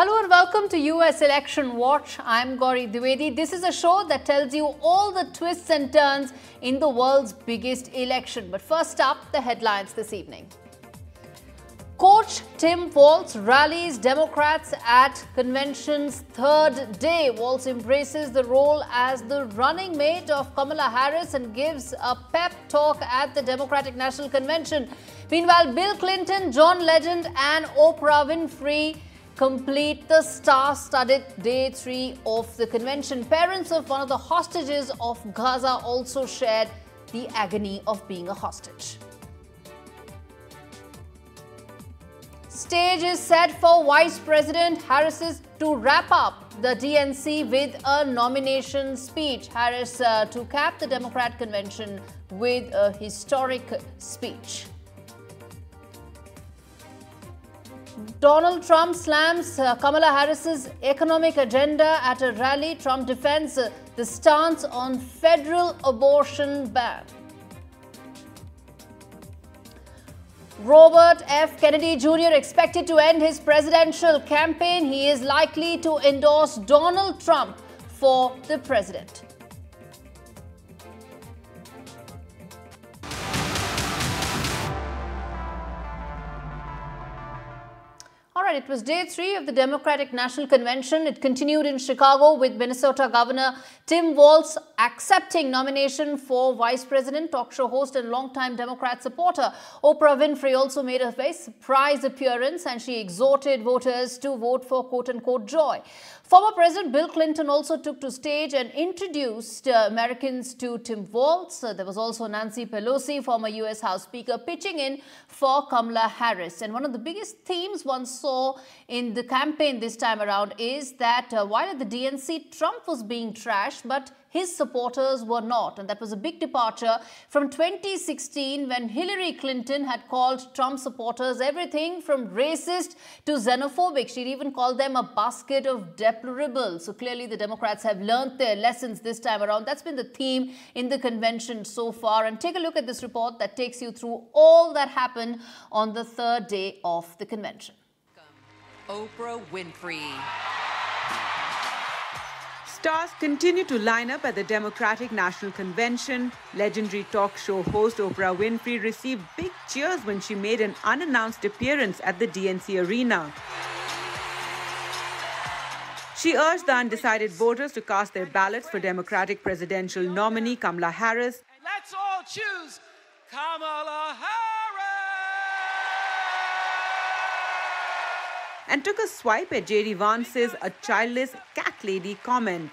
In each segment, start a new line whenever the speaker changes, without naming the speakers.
Hello and welcome to US Election Watch. I'm Gauri Dwivedi. This is a show that tells you all the twists and turns in the world's biggest election. But first up, the headlines this evening. Coach Tim Walz rallies Democrats at convention's third day. Walz embraces the role as the running mate of Kamala Harris and gives a pep talk at the Democratic National Convention. Meanwhile, Bill Clinton, John Legend and Oprah Winfrey complete the star-studded day 3 of the convention. Parents of one of the hostages of Gaza also shared the agony of being a hostage. Stage is set for Vice President Harris to wrap up the DNC with a nomination speech. Harris to cap the Democrat convention with a historic speech. Donald Trump slams Kamala Harris's economic agenda at a rally. Trump defends the stance on federal abortion ban. Robert F. Kennedy Jr. expected to end his presidential campaign. He is likely to endorse Donald Trump for the president. All right, it was day 3 of the Democratic National Convention. It continued in Chicago with Minnesota Governor Tim Walz accepting nomination for Vice President. Talk show host and longtime Democrat supporter Oprah Winfrey also made a very surprise appearance and she exhorted voters to vote for quote-unquote joy. Former President Bill Clinton also took to stage and introduced Americans to Tim Walz. There was also Nancy Pelosi, former US House Speaker, pitching in for Kamala Harris. And one of the biggest themes one saw in the campaign this time around is that while at the DNC, Trump was being trashed, but his supporters were not. And that was a big departure from 2016 when Hillary Clinton had called Trump supporters everything from racist to xenophobic. She'd even called them a basket of deplorables. So clearly the Democrats have learned their lessons this time around. That's been the theme in the convention so far. And take a look at this report that takes you through all that happened on the third day of the convention.
Oprah Winfrey.
Stars continue to line up at the Democratic National Convention. Legendary talk show host Oprah Winfrey received big cheers when she made an unannounced appearance at the DNC arena. She urged the undecided voters to cast their ballots for Democratic presidential nominee Kamala Harris.
Let's all choose Kamala Harris!
And took a swipe at J.D. Vance's "a childless cat lady" comment.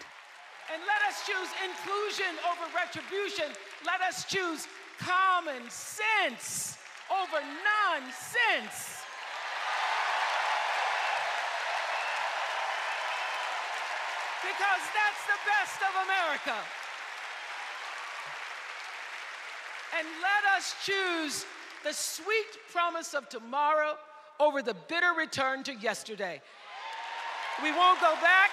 And let us choose inclusion over retribution. Let us choose common sense over nonsense. Because that's the best of America. And let us choose the sweet promise of tomorrow over the bitter return to yesterday. We won't go back.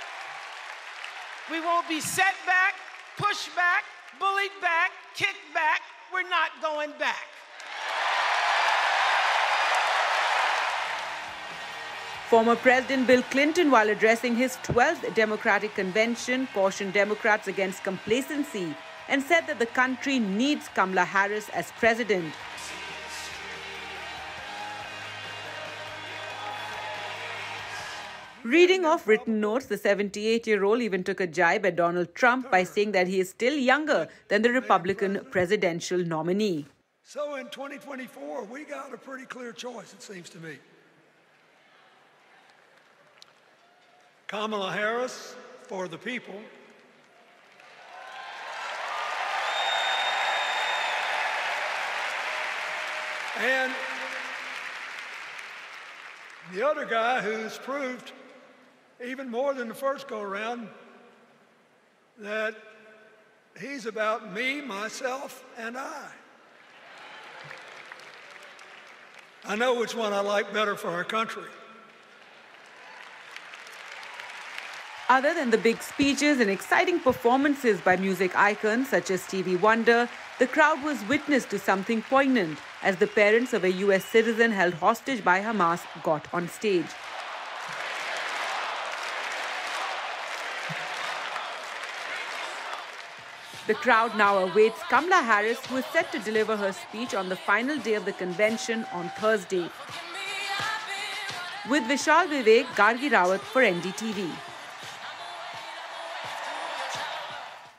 We won't be set back, pushed back, bullied back, kicked back. We're not going back.
Former President Bill Clinton, while addressing his 12th Democratic Convention, cautioned Democrats against complacency and said that the country needs Kamala Harris as president. Reading off written notes, the 78-year-old even took a jibe at Donald Trump by saying that he is still younger than the Republican presidential nominee.
So in 2024, we got a pretty clear choice, it seems to me. Kamala Harris for the people. And the other guy who's proved even more than the first go-around that he's about me, myself, and I. I know which one I like better for our country.
Other than the big speeches and exciting performances by music icons such as Stevie Wonder, the crowd was witness to something poignant as the parents of a US citizen held hostage by Hamas got on stage. The crowd now awaits Kamala Harris, who is set to deliver her speech on the final day of the convention on Thursday. With Vishal Vivek, Gargi Rawat for NDTV.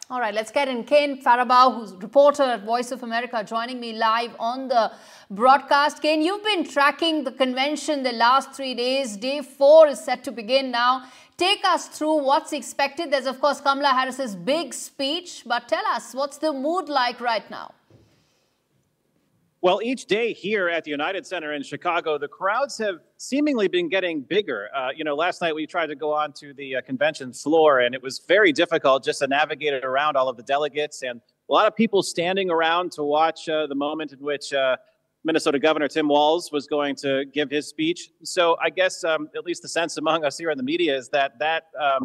All right, let's get in Kane Farabao, who's a reporter at Voice of America, joining me live on the broadcast. Kane, you've been tracking the convention the last 3 days. Day 4 is set to begin now. Take us through what's expected. There's, of course, Kamala Harris's big speech. But tell us, what's the mood like right now?
Well, each day here at the United Center in Chicago, the crowds have seemingly been getting bigger. Last night we tried to go on to the convention floor, and it was very difficult just to navigate it around all of the delegates, and a lot of people standing around to watch the moment in which Minnesota Governor Tim Walz was going to give his speech. So I guess at least the sense among us here in the media is that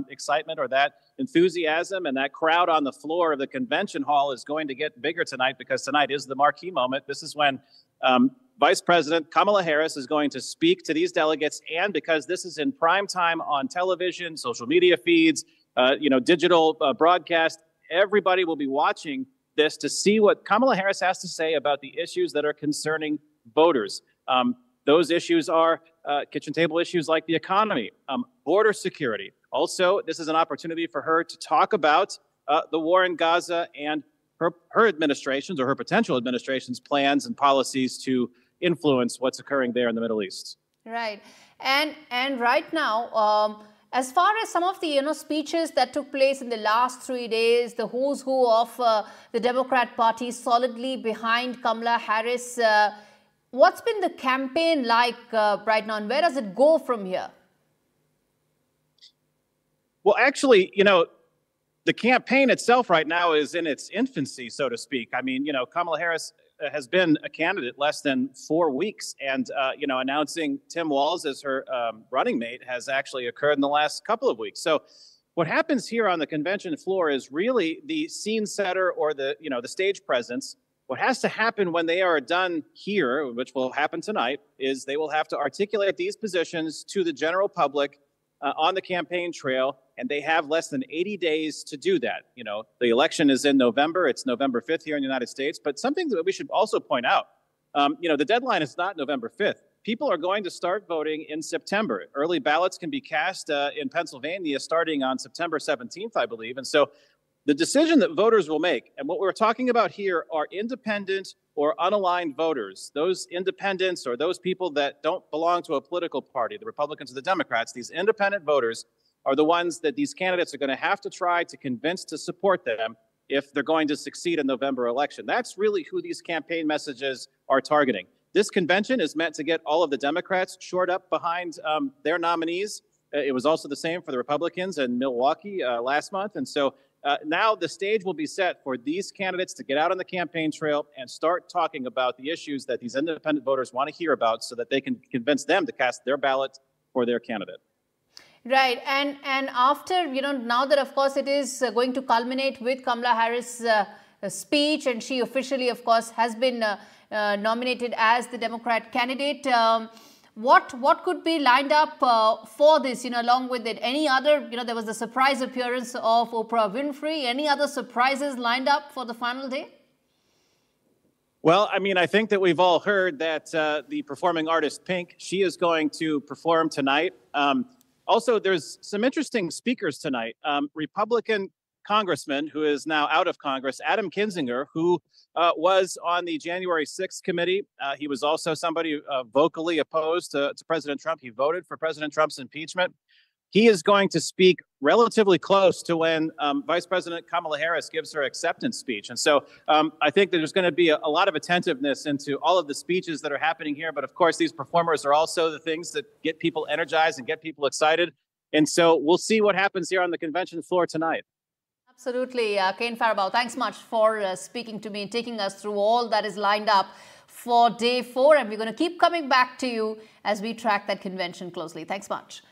excitement or that enthusiasm and that crowd on the floor of the convention hall is going to get bigger tonight, because tonight is the marquee moment. This is when Vice President Kamala Harris is going to speak to these delegates, and because this is in prime time on television, social media feeds, digital broadcast, everybody will be watching this to see what Kamala Harris has to say about the issues that are concerning voters. Those issues are kitchen table issues like the economy, border security. Also, this is an opportunity for her to talk about the war in Gaza and her administration's or her potential administration's plans and policies to influence what's occurring there in the Middle East.
Right. And right now, as far as some of the speeches that took place in the last 3 days, the who's who of the Democrat Party solidly behind Kamala Harris, what's been the campaign like right now, and where does it go from here?
Well, actually, the campaign itself right now is in its infancy, so to speak. I mean, Kamala Harris has been a candidate less than 4 weeks, and announcing Tim Walz as her running mate has actually occurred in the last couple of weeks. So what happens here on the convention floor is really the scene setter, or the stage presence. What has to happen when they are done here, which will happen tonight, is they will have to articulate these positions to the general public on the campaign trail, and they have less than 80 days to do that. The election is in November. It's November 5th here in the United States. But something that we should also point out, the deadline is not November 5th. People are going to start voting in September. Early ballots can be cast in Pennsylvania starting on September 17th, I believe. And so the decision that voters will make, and what we're talking about here, are independent or unaligned voters. Those independents, or those people that don't belong to a political party, the Republicans or the Democrats, these independent voters are the ones that these candidates are going to have to try to convince to support them if they're going to succeed in the November election. That's really who these campaign messages are targeting. This convention is meant to get all of the Democrats shored up behind their nominees. It was also the same for the Republicans in Milwaukee last month. And so now the stage will be set for these candidates to get out on the campaign trail and start talking about the issues that these independent voters want to hear about, so that they can convince them to cast their ballot for their candidate.
Right. And after, now that, of course, it is going to culminate with Kamala Harris' speech, and she officially, of course, has been nominated as the Democrat candidate. What could be lined up for this, along with it? Any other, there was the surprise appearance of Oprah Winfrey. Any other surprises lined up for the final day?
Well, I mean, I think that we've all heard that the performing artist Pink, she is going to perform tonight. Also, there's some interesting speakers tonight. Republican Congressman, who is now out of Congress, Adam Kinzinger, who was on the January 6th committee. He was also somebody vocally opposed to President Trump. He voted for President Trump's impeachment. He is going to speak relatively close to when Vice President Kamala Harris gives her acceptance speech. And so I think that there's going to be a lot of attentiveness into all of the speeches that are happening here. But of course, these performers are also the things that get people energized and get people excited. And so we'll see what happens here on the convention floor tonight.
Absolutely. Kane Farabao, thanks much for speaking to me and taking us through all that is lined up for day 4. And we're going to keep coming back to you as we track that convention closely. Thanks much.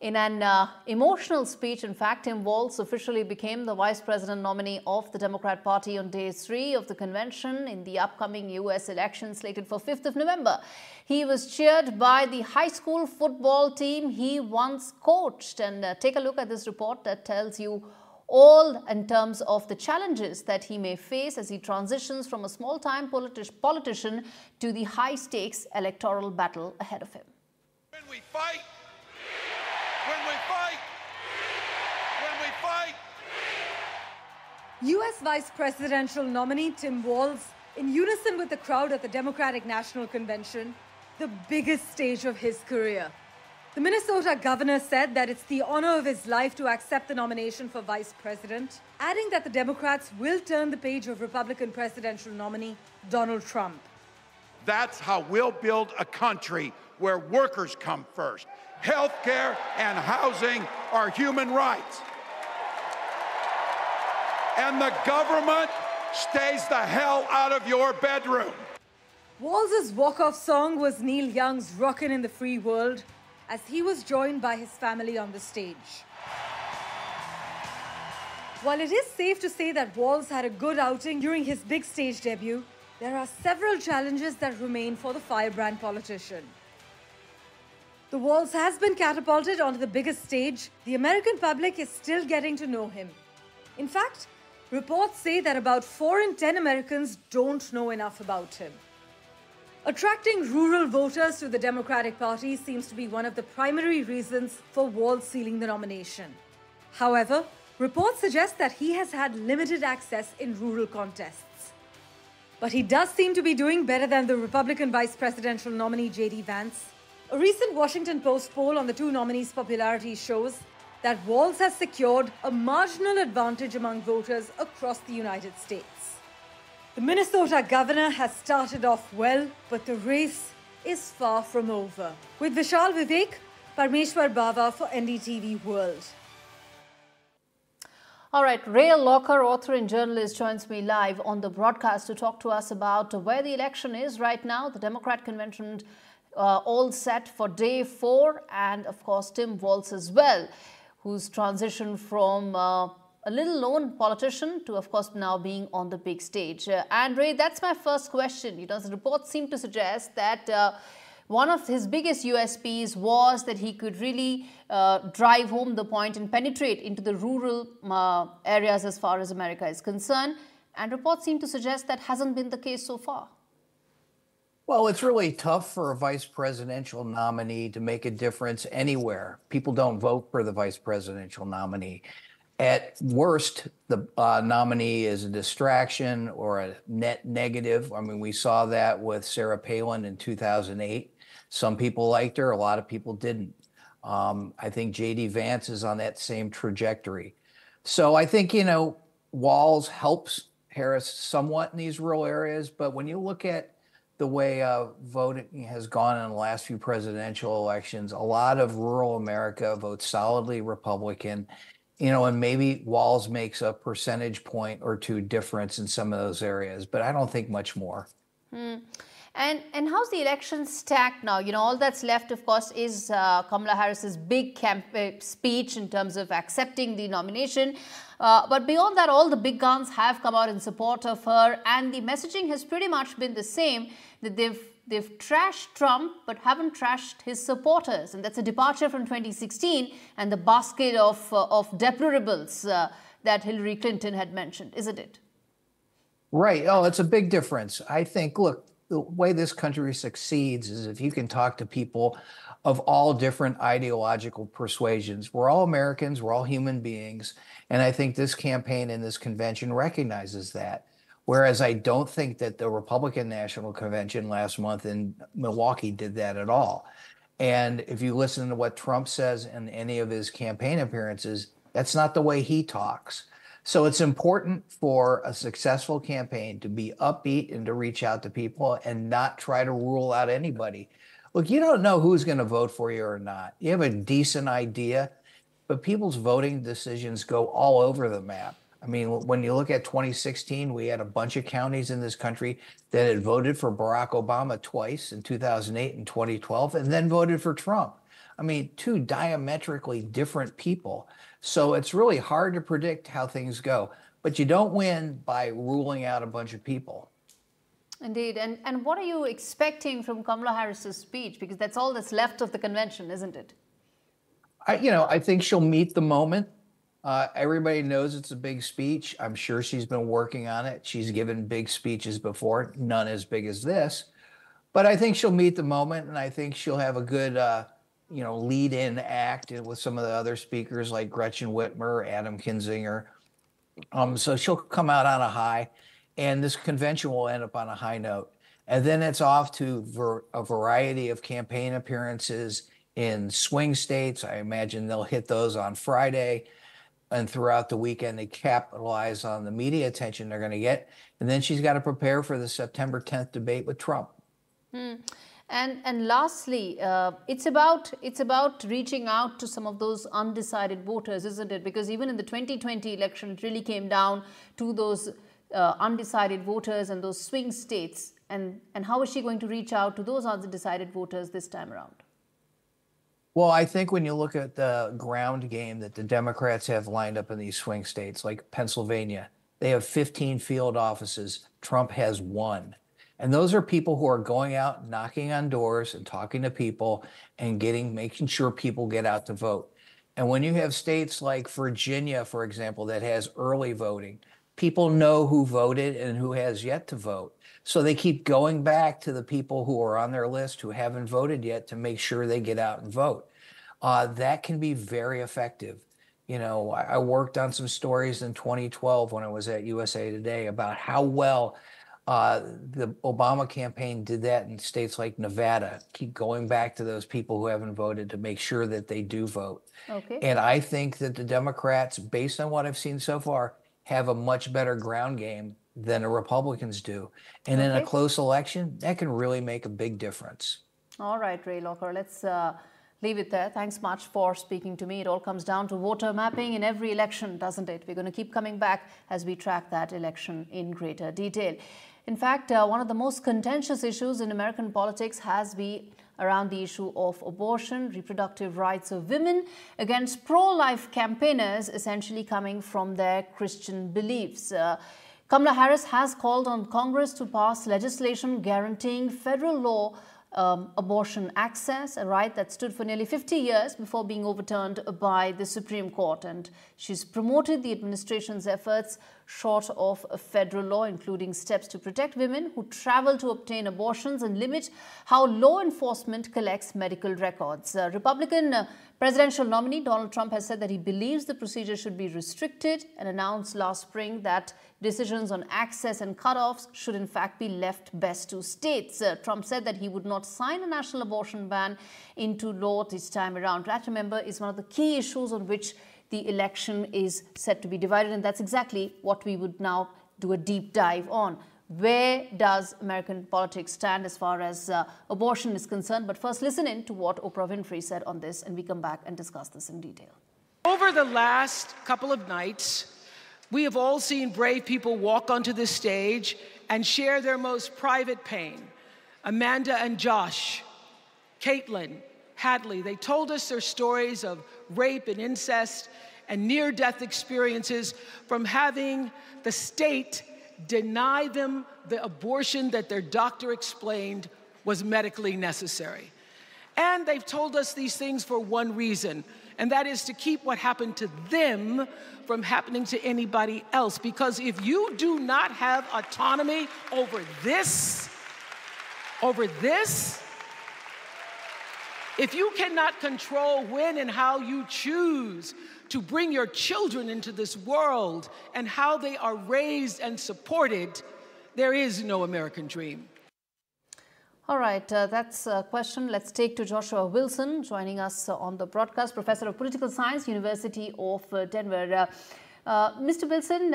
In an emotional speech, in fact, Tim Walz officially became the vice president nominee of the Democrat Party on day 3 of the convention in the upcoming U.S. election slated for 5th of November. He was cheered by the high school football team he once coached. And take a look at this report that tells you all in terms of the challenges that he may face as he transitions from a small-time politician to the high-stakes electoral battle ahead of him.
When we fight, when we fight, when we fight.
U.S. Vice Presidential nominee Tim Walz, in unison with the crowd at the Democratic National Convention, the biggest stage of his career. The Minnesota governor said that it's the honor of his life to accept the nomination for vice president, adding that the Democrats will turn the page of Republican presidential nominee Donald Trump.
That's how we'll build a country where workers come first. Healthcare and housing are human rights. And the government stays the hell out of your bedroom.
Walz's walk-off song was Neil Young's Rockin' in the Free World, as he was joined by his family on the stage. While it is safe to say that Walz had a good outing during his big stage debut, there are several challenges that remain for the firebrand politician. The Walz has been catapulted onto the biggest stage. The American public is still getting to know him. In fact, reports say that about 4 in 10 Americans don't know enough about him. Attracting rural voters to the Democratic Party seems to be one of the primary reasons for Walz sealing the nomination. However, reports suggest that he has had limited access in rural contests. But he does seem to be doing better than the Republican vice presidential nominee J.D. Vance. A recent Washington Post poll on the two nominees' popularity shows that Walz has secured a marginal advantage among voters across the United States. The Minnesota governor has started off well, but the race is far from over. With Vishal Vivek, Parmeshwar Bava for NDTV World.
All right, Ray Locker, author and journalist, joins me live on the broadcast to talk to us about where the election is right now. The Democrat convention all set for day 4, and of course Tim Walz as well, who's transitioned from a little-known politician to, of course, now being on the big stage. And Ray, that's my first question. You know, the reports seem to suggest that one of his biggest USPs was that he could really drive home the point and penetrate into the rural areas as far as America is concerned. And reports seem to suggest that hasn't been the case so far.
Well, it's really tough for a vice presidential nominee to make a difference anywhere. People don't vote for the vice presidential nominee. At worst, the nominee is a distraction or a net negative. I mean, we saw that with Sarah Palin in 2008. Some people liked her, a lot of people didn't. I think J.D. Vance is on that same trajectory. So I think, you know, Walz helps Harris somewhat in these rural areas, but when you look at the way voting has gone in the last few presidential elections, a lot of rural America votes solidly Republican. You know, and maybe Walz makes a percentage point or 2 difference in some of those areas, but I don't think much more.
And how's the election stacked now? You know, all that's left, of course, is Kamala Harris's big speech in terms of accepting the nomination. But beyond that, all the big guns have come out in support of her, and the messaging has pretty much been the same, that they've trashed Trump but haven't trashed his supporters. And that's a departure from 2016 and the basket of deplorables that Hillary Clinton had mentioned, isn't it?
Right. Oh, it's a big difference. I think, look, the way this country succeeds is if you can talk to people of all different ideological persuasions. We're all Americans, we're all human beings. And I think this campaign and this convention recognizes that. Whereas I don't think that the Republican National Convention last month in Milwaukee did that at all. And if you listen to what Trump says in any of his campaign appearances, that's not the way he talks. So it's important for a successful campaign to be upbeat and to reach out to people and not try to rule out anybody. Look, you don't know who's going to vote for you or not. You have a decent idea, but people's voting decisions go all over the map. I mean, when you look at 2016, we had a bunch of counties in this country that had voted for Barack Obama twice in 2008 and 2012, and then voted for Trump. I mean, 2 diametrically different people. So it's really hard to predict how things go. But you don't win by ruling out a bunch of people.
Indeed. And what are you expecting from Kamala Harris's speech? Because that's all that's left of the convention, isn't it?
I think she'll meet the moment. Everybody knows it's a big speech. I'm sure she's been working on it. She's given big speeches before, none as big as this. But I think she'll meet the moment, and I think she'll have a good, lead-in act with some of the other speakers like Gretchen Whitmer, Adam Kinzinger. So she'll come out on a high, and this convention will end up on a high note. And then it's off to a variety of campaign appearances in swing states. I imagine they'll hit those on Friday. And throughout the weekend, they capitalize on the media attention they're going to get. And then she's got to prepare for the September 10th debate with Trump.
And lastly, it's about reaching out to some of those undecided voters, isn't it? Because even in the 2020 election, it really came down to those undecided voters and those swing states. And how is she going to reach out to those undecided voters this time around?
Well, I think when you look at the ground game that the Democrats have lined up in these swing states, like Pennsylvania, they have 15 field offices. Trump has 1. And those are people who are going out, knocking on doors and talking to people and making sure people get out to vote. And when you have states like Virginia, for example, that has early voting, people know who voted and who has yet to vote. So they keep going back to the people who are on their list who haven't voted yet to make sure they get out and vote. That can be very effective. You know, I worked on some stories in 2012 when I was at USA Today about how well the Obama campaign did that in states like Nevada. Keep going back to those people who haven't voted to make sure that they do vote.
Okay.
And I think that the Democrats, based on what I've seen so far, have a much better ground game than the Republicans do. And in a close election, that can really make a big difference.
All right, Ray Locker, let's leave it there. Thanks much for speaking to me. It all comes down to voter mapping in every election, doesn't it? We're going to keep coming back as we track that election in greater detail. In fact, one of the most contentious issues in American politics has been around the issue of abortion, reproductive rights of women against pro-life campaigners essentially coming from their Christian beliefs. Kamala Harris has called on Congress to pass legislation guaranteeing federal law abortion access, a right that stood for nearly 50 years before being overturned by the Supreme Court. And she's promoted the administration's efforts short of a federal law, including steps to protect women who travel to obtain abortions and limit how law enforcement collects medical records. Republican presidential nominee Donald Trump has said that he believes the procedure should be restricted and announced last spring that decisions on access and cutoffs should in fact be left best to states. Trump said that he would not sign a national abortion ban into law this time around. That, remember, is one of the key issues on which the election is set to be divided, and that's exactly what we would now do a deep dive on. Where does American politics stand as far as abortion is concerned? But first, listen in to what Oprah Winfrey said on this, and we come back and discuss this in detail.
Over the last couple of nights, we have all seen brave people walk onto this stage and share their most private pain. Amanda and Josh, Caitlin, Hadley, they told us their stories of rape and incest and near-death experiences from having the state deny them the abortion that their doctor explained was medically necessary. And they've told us these things for one reason, and that is to keep what happened to them from happening to anybody else. Because if you do not have autonomy over this, if you cannot control when and how you choose to bring your children into this world and how they are raised and supported, there is no American dream.
All right, that's a question. Let's take to Joshua Wilson, joining us on the broadcast, Professor of Political Science, University of Denver. Mr. Wilson,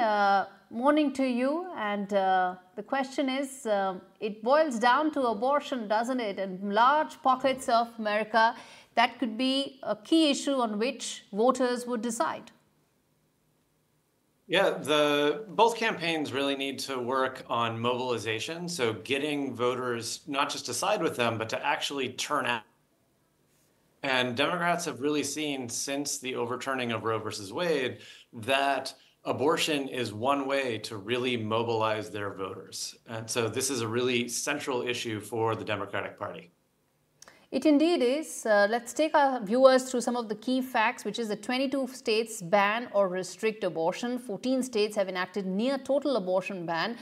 morning to you. And the question is, it boils down to abortion, doesn't it? And large pockets of America, that could be a key issue on which voters would decide.
Yeah, both campaigns really need to work on mobilization. So getting voters not just to side with them, but to actually turn out. And Democrats have really seen since the overturning of Roe versus Wade that abortion is one way to really mobilize their voters. And so this is a really central issue for the Democratic Party.
It indeed is. Let's take our viewers through some of the key facts, which is that 22 states ban or restrict abortion. 14 states have enacted near total abortion ban.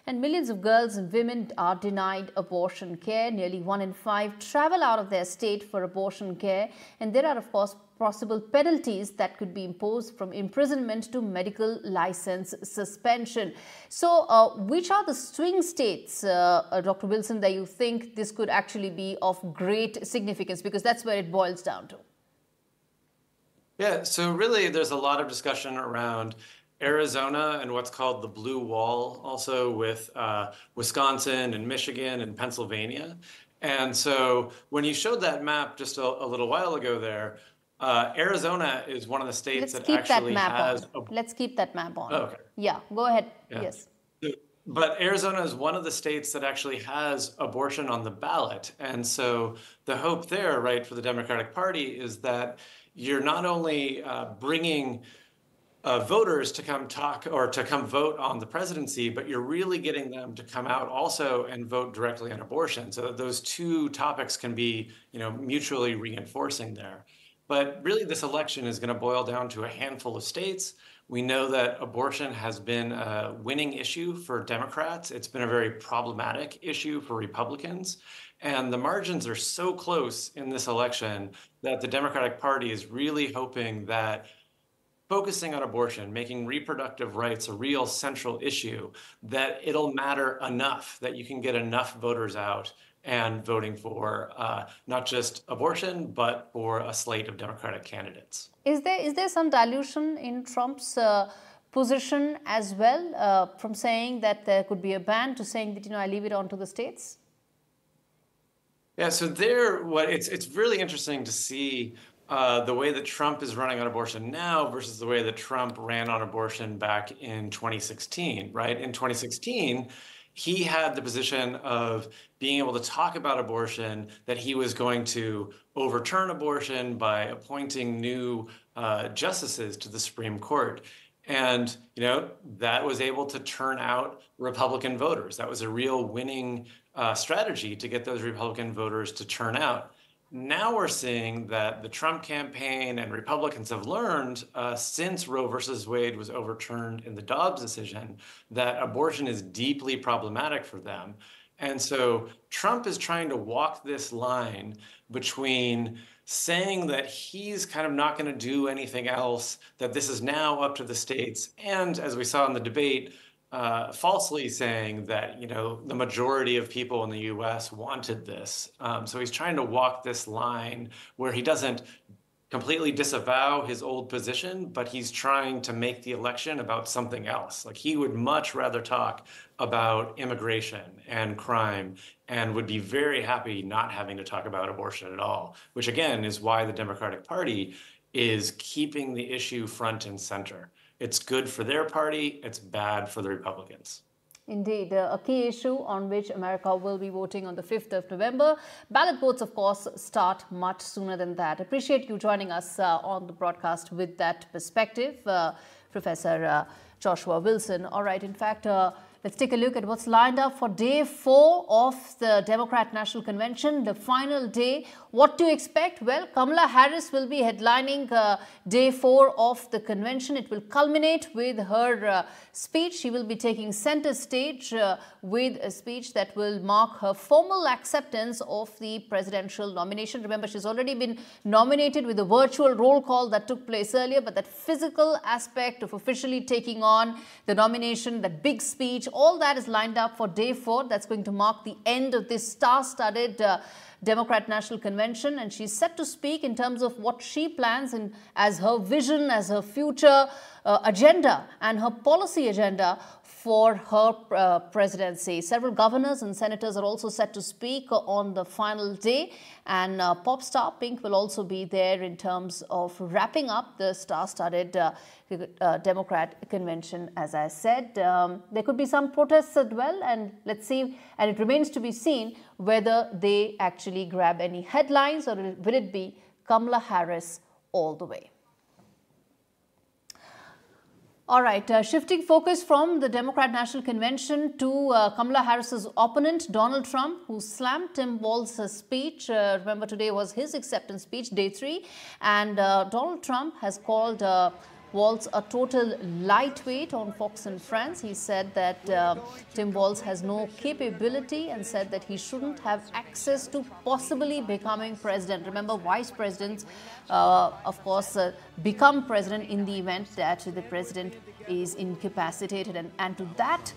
And millions of girls and women are denied abortion care. Nearly 1 in 5 travel out of their state for abortion care. And there are, of course, possible penalties that could be imposed from imprisonment to medical license suspension. So, which are the swing states, Dr. Wilson, that you think this could actually be of great significance? Because that's where it boils down to.
Yeah, so really there's a lot of discussion around Arizona and what's called the blue wall, also with Wisconsin and Michigan and Pennsylvania. And so when you showed that map just a little while ago there, Arizona is one of the states that actually has...
Let's keep that map on.
Oh, okay.
Yeah, go ahead.
Yeah.
Yes.
But Arizona is one of the states that actually has abortion on the ballot. And so the hope there, right, for the Democratic Party is that you're not only bringing voters to come talk or to come vote on the presidency, but you're really getting them to come out also and vote directly on abortion. So that those two topics can be, mutually reinforcing there. But really this election is going to boil down to a handful of states. We know that abortion has been a winning issue for Democrats. It's been a very problematic issue for Republicans. And the margins are so close in this election that the Democratic Party is really hoping that focusing on abortion, making reproductive rights a real central issue, that it'll matter enough, that you can get enough voters out and voting for not just abortion, but for a slate of Democratic candidates.
Is there some dilution in Trump's position as well, from saying that there could be a ban to saying that, I leave it on to the states?
Yeah, so it's really interesting to see the way that Trump is running on abortion now versus the way that Trump ran on abortion back in 2016, right? In 2016, he had the position of being able to talk about abortion, that he was going to overturn abortion by appointing new justices to the Supreme Court. And, that was able to turn out Republican voters. That was a real winning strategy to get those Republican voters to turn out. Now we're seeing that the Trump campaign and Republicans have learned since Roe versus Wade was overturned in the Dobbs decision that abortion is deeply problematic for them. And so Trump is trying to walk this line between saying that he's kind of not going to do anything else, that this is now up to the states, and as we saw in the debate, falsely saying that, the majority of people in the U.S. wanted this. So he's trying to walk this line where he doesn't completely disavow his old position, but he's trying to make the election about something else. Like he would much rather talk about immigration and crime and would be very happy not having to talk about abortion at all, which again is why the Democratic Party is keeping the issue front and center. It's good for their party, it's bad for the Republicans.
Indeed, a key issue on which America will be voting on the 5th of November. Ballot votes, of course, start much sooner than that. Appreciate you joining us on the broadcast with that perspective, Professor Joshua Wilson. All right, in fact, let's take a look at what's lined up for day 4 of the Democrat National Convention, the final day. What to expect? Well, Kamala Harris will be headlining day 4 of the convention. It will culminate with her speech. She will be taking center stage with a speech that will mark her formal acceptance of the presidential nomination. Remember, she's already been nominated with a virtual roll call that took place earlier, but that physical aspect of officially taking on the nomination, that big speech, all that is lined up for day 4. That's going to mark the end of this star-studded Democrat National Convention, and she's set to speak in terms of what she plans and as her vision, as her future agenda and her policy agenda for her presidency. Several governors and senators are also set to speak on the final day, and pop star Pink will also be there in terms of wrapping up the star-studded Democrat convention. As I said, there could be some protests as well, and let's see, and it remains to be seen whether they actually grab any headlines or will it be Kamala Harris all the way. All right, shifting focus from the Democrat National Convention to Kamala Harris's opponent, Donald Trump, who slammed Tim Walz's speech. Remember, today was his acceptance speech, day 3. And Donald Trump has called Walz a total lightweight on Fox and Friends. He said that Tim Walz has no capability and said that he shouldn't have access to possibly becoming president. Remember, vice presidents, of course, become president in the event that the president is incapacitated. And to that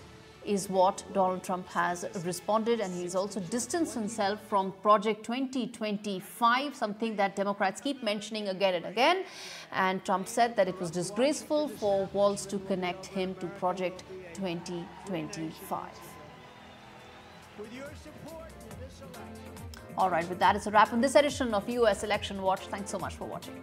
is what Donald Trump has responded, and he's also distanced himself from Project 2025, something that Democrats keep mentioning again and again. And Trump said that it was disgraceful for Walz to connect him to Project 2025. All right, with that, it's a wrap on this edition of US Election Watch. Thanks so much for watching.